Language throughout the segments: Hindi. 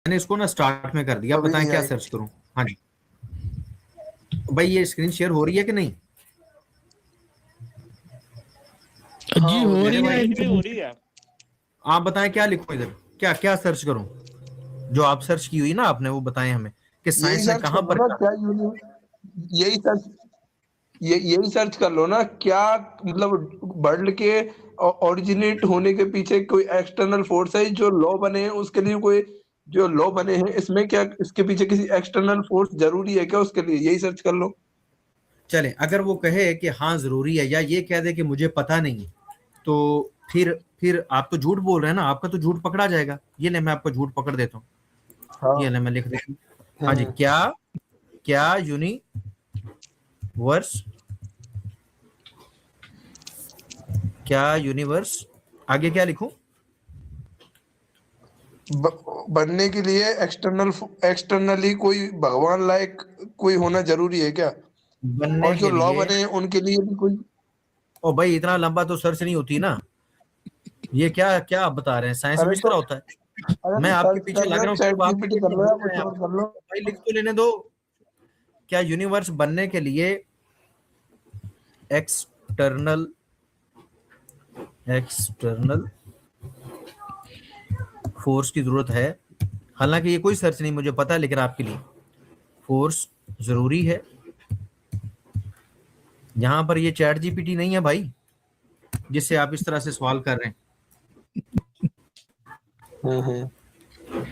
मैंने इसको ना स्टार्ट में कर दिया, अभी बताएं नहीं क्या आई। सर्च करूं। हाँ जी भाई, ये स्क्रीन शेयर हो रही है कि नहीं? हाँ जी हो हो रही मेरे रही है। भाई है। हो रही है। आप बताएं क्या लिखूं इधर, क्या क्या सर्च करूं? जो आप सर्च की हुई ना आपने, वो बताएं हमें कि यही साइंस ने सर्च कहां कर लो पर ना, क्या। क्या यही सर्च यही सर्च कर लो ना, क्या मतलब वर्ल्ड के ओरिजिनेट होने के पीछे कोई एक्सटर्नल फोर्स है? जो लॉ बने हैं उसके लिए कोई, जो लॉ बने हैं इसमें क्या इसके पीछे किसी एक्सटर्नल फोर्स जरूरी है क्या? उसके लिए यही सर्च कर लो। चले, अगर वो कहे कि हाँ जरूरी है, या ये कह दे कि मुझे पता नहीं है, तो फिर आप तो झूठ बोल रहे हैं ना, आपका तो झूठ पकड़ा जाएगा। ये ले, मैं आपको झूठ पकड़ देता हूँ। हाँ। ये ले, मैं लिख देता हूँ। हाँ जी, हम्म। क्या क्या यूनिवर्स, क्या यूनिवर्स, आगे क्या लिखूं? बनने के लिए एक्सटर्नली कोई भगवान लायक कोई होना जरूरी है क्या? बनने और जो के लॉ लिए। बने हैं उनके लिए भी कोई। ओ भाई, इतना लंबा तो सर्च नहीं होती ना। ये क्या क्या आप बता रहे हैं, साइंस में अरे इस तो तरह होता है? अरे मैं तो आपके सर्च पीछे कर लग रहे रहा हो, हूँ चैट सिर्फ आपके जीपीटी लिए कर कि लो या बोल रहे कुछ हैं आप। और कर लो। भाई लिख तो लेने दो। क्या यूनिवर्स बनने के लिए एक्सटर्नल एक्सटर्नल फोर्स की जरूरत है? हालांकि ये कोई सर्च नहीं मुझे पता है, लेकिन आपके लिए फोर्स जरूरी है। यहां पर ये चैट जीपीटी नहीं है भाई, जिससे आप इस तरह से सवाल कर रहे हैं। हम्म।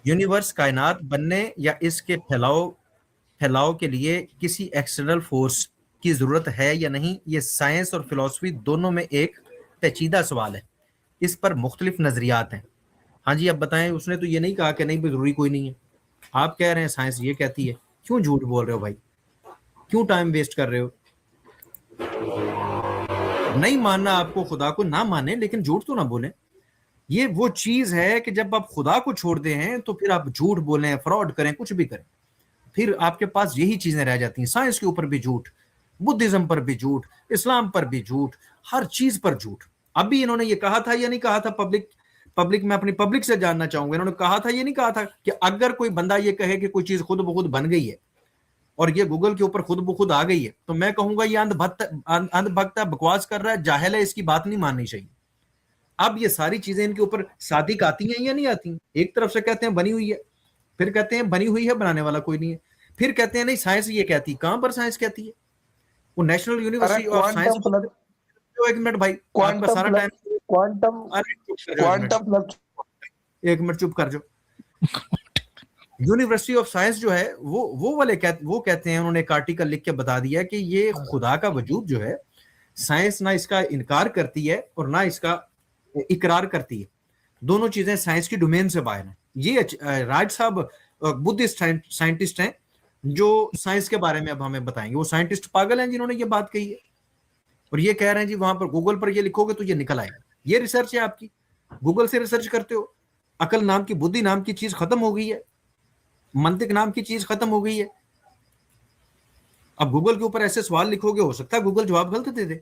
यूनिवर्स कायनात बनने या इसके फैलाव फैलाव के लिए किसी एक्सटर्नल फोर्स की जरूरत है या नहीं, ये साइंस और फिलॉसफी दोनों में एक पेचीदा सवाल है। इस पर मुख्तलिफ नजरियात हैं। हाँ जी, अब बताएं। उसने तो ये नहीं कहा कि नहीं भी जरूरी कोई नहीं है। आप कह रहे हैं साइंस ये कहती है। क्यों झूठ बोल रहे हो भाई? क्यों टाइम वेस्ट कर रहे हो? नहीं मानना आपको खुदा को, ना माने, लेकिन झूठ तो ना बोलें। ये वो चीज है कि जब आप खुदा को छोड़ते हैं तो फिर आप झूठ बोलें, फ्रॉड करें, कुछ भी करें, फिर आपके पास यही चीजें रह जाती हैं। साइंस के ऊपर भी झूठ, बुद्धिज्म पर भी झूठ, इस्लाम पर भी झूठ, हर चीज पर झूठ। अभी इन्होंने ये कहा था या नहीं कहा था? पब्लिक पब्लिक में अपनी पब्लिक से जानना चाहूंगा, इन्होंने कहा था ये नहीं कहा था कि अगर कोई बंदा ये कहे कि कोई चीज खुद ब खुद बन गई है और ये गूगल के ऊपर खुद ब खुद आ गई है, तो मैं कहूंगा ये अंधभक्त है, बकवास कर रहा है, जाहिल है, इसकी बात नहीं माननी चाहिए। अब ये सारी चीजें इनके ऊपर सादिक आती हैं या नहीं आती? एक तरफ से कहते हैं बनी हुई है, फिर कहते हैं बनी हुई है, बनाने वाला कोई नहीं है, फिर कहते हैं नहीं साइंस ये कहती है। कहां पर साइंस कहती है? वो नेशनल अरे university of science. Quantum flux, एक मिनट भाई, आपका क्वांटम सारा टाइम। फ्लक्स, क्वांटम अरे चुप कर जाओ, एक मिनट, क्वांटम फ्लक्स। एक मिनट चुप कर जाओ। यूनिवर्सिटी ऑफ साइंस जो है वो कहते हैं, उन्होंने एक आर्टिकल लिख के बता दिया कि ये खुदा का वजूद जो है, साइंस ना इसका इनकार करती है और ना इसका इकरार करती है। दोनों चीजें साइंस की डोमेन से बाहर हैं। ये राज साहब बुद्धिस्ट साइंटिस्ट हैं जो साइंस के बारे में अब हमें बताएंगे। वो साइंटिस्ट पागल हैं जिन्होंने ये बात कही है, और ये कह रहे हैं जी वहां पर गूगल पर ये लिखोगे तो ये निकल आएगा। ये रिसर्च है आपकी? गूगल से रिसर्च करते हो? अकल नाम की, बुद्धि नाम की चीज खत्म हो गई है, मंतिक नाम की चीज खत्म हो गई है। अब गूगल के ऊपर ऐसे सवाल लिखोगे, हो सकता है गूगल जवाब गलत दे दे।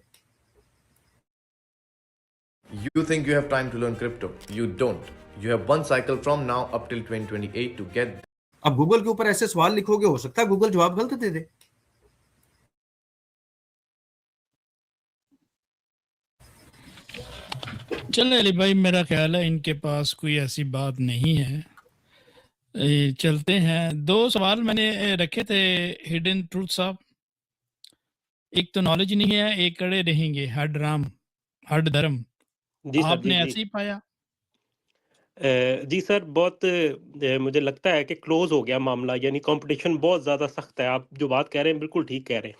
You think you have time to learn crypto? You don't. You have one cycle from now up till 2028 to get. अब गूगल के ऊपर ऐसे सवाल लिखोगे, हो सकता है गूगल जवाब गलत दे दे। चले अली भाई, मेरा ख्याल है इनके पास कोई ऐसी बात नहीं है। चलते हैं। दो सवाल मैंने रखे थे हिडन ट्रूथ साहब। एक तो नॉलेज नहीं है, एक कड़े रहेंगे, हड राम हड धर्म। जी सर, आपने जी ऐसे ही पाया? जी सर, बहुत मुझे लगता है कि क्लोज हो गया मामला, यानी कंपटीशन बहुत ज़्यादा सख्त है। आप जो बात कह रहे हैं बिल्कुल ठीक कह रहे हैं।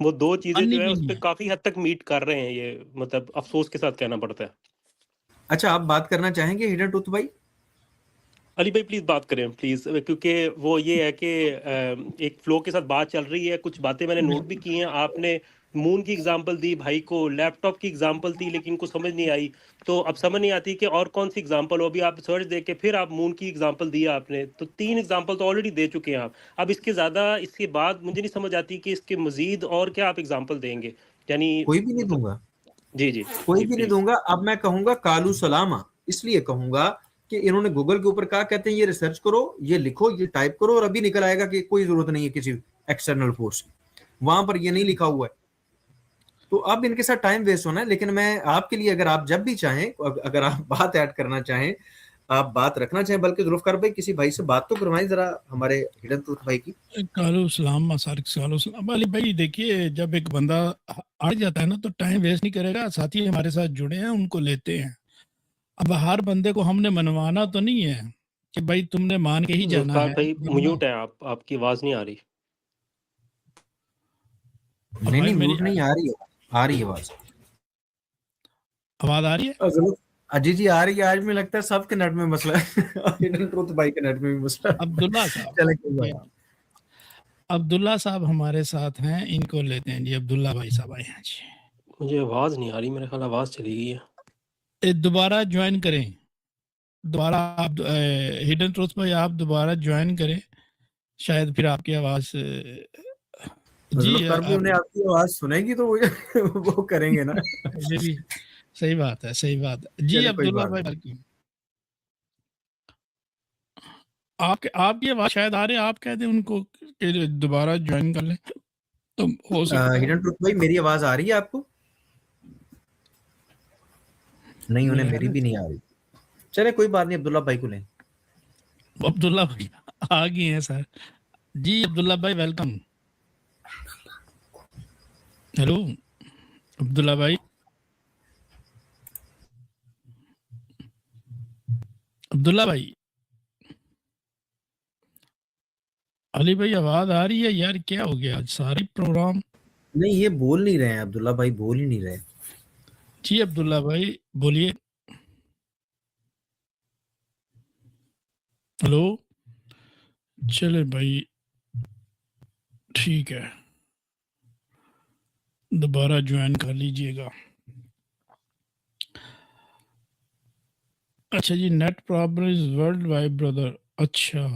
वो दो चीज़ें अन्नी जो है भी उस नहीं पे है। काफ़ी हद तक मीट कर रहे हैं, ये मतलब अफसोस के साथ कहना पड़ता है। अच्छा, आप बात करना चाहेंगे हिडन ट्रूथ भाई? अली भाई प्लीज़ बात करें प्लीज़, क्योंकि वो ये है कि एक फ्लो के साथ बात चल रही है। कुछ बातें मैंने नोट भी की हैं। आपने मून की एग्जांपल दी, भाई को लैपटॉप की एग्जांपल दी, लेकिन कुछ समझ नहीं आई। तो अब समझ नहीं आती कि और कौन सी एग्जांपल हो। अभी आप सर्च दे के फिर आप मून की एग्जांपल दी आपने, तो 3 एग्जांपल तो ऑलरेडी दे चुके हैं आप। अब इसके ज़्यादा, इसके बाद मुझे नहीं समझ आती कि इसके मज़ीद और क्या आप एग्जांपल देंगे, यानी कोई भी नहीं मतलब। दूंगा, जी जी कोई जी भी नहीं प्लीज़। दूंगा। अब मैं कहूंगा कालू सलामा, इसलिए कहूंगा कि इन्होंने गूगल के ऊपर कहा, कहते हैं ये रिसर्च करो, ये लिखो, ये टाइप करो, और अभी निकल आएगा कि कोई जरूरत नहीं है किसी एक्सटर्नल फोर्स की, वहां पर ये नहीं लिखा हुआ है। तो अब इनके साथ टाइम वेस्ट होना है। लेकिन मैं आपके लिए, अगर आप जब भी चाहें, अगर आप बात ऐड करना चाहें, आप बात रखना चाहें, बल्कि जुल्फकार भाई किसी भाई से बात तो करवाएं जरा, हमारे हिडन ट्रूथ भाई की। कालू सलाम सारिक कालू सलाम अली भाई। देखिए, जब एक बंदा अड़ जाता है ना तो टाइम वेस्ट नहीं करेगा। साथी हमारे साथ जुड़े हैं, उनको लेते हैं। अब हर बंदे को हमने मनवाना तो नहीं है कि भाई तुमने मान के ही जाना जुल्फकार है। भाई वरना म्यूट है आप, आपकी आवाज नहीं आ रही। नहीं भाई नहीं, मेरी म्यूट नहीं, आ रही है, आ रही है आवाज। आवाज आ रही है? अजी जी आ रही है। आज में लगता है सबके नेट में मसला है। हिडन ट्रूथ भाई के नेट में भी मसला है। अब्दुल्ला साहब, चले कोई बात नहीं। अब्दुल्ला साहब हमारे साथ हैं, इनको लेते हैं जी। अब्दुल्ला भाई साहब आए हैं जी। मुझे आवाज नहीं आ रही, मेरे ख्याल आवाज चली गई है। ये दोबारा ज्वाइन करें, दोबारा आप हिडन ट्रूथ भाई आप दोबारा ज्वाइन करें, शायद फिर आपकी आवाज जी जुल्फकार भाई आप उन्हें आपकी आवाज सुनेगी तो वो करेंगे ना। ये भी सही बात है, सही बात है जी। चले कोई अब्दुल्ला बात भाई नहीं। वेलकम। आपकी आवाज शायद आ रही है, आप कह दें उनको कि दोबारा ज्वाइन कर लें तो हो सकता है। हिडन ट्रूथ भाई मेरी आवाज आ रही है आपको? नहीं, उन्हें मेरा मेरी भी नहीं आ रही। चले कोई बात नहीं, अब्दुल्ला भाई को लें। अब्दुल्ला भाई आ गए हैं सर जी। अब्दुल्ला भाई वेलकम। हेलो अब्दुल्ला भाई। अब्दुल्ला भाई, अली भाई आवाज आ रही है यार? क्या हो गया आज सारी प्रोग्राम? नहीं, ये बोल नहीं रहे हैं, अब्दुल्ला भाई बोल ही नहीं रहे। जी अब्दुल्ला भाई बोलिए। हेलो, चले भाई ठीक है, दोबारा ज्वाइन कर लीजिएगा। अच्छा जी, net problem is world wide brother. अच्छा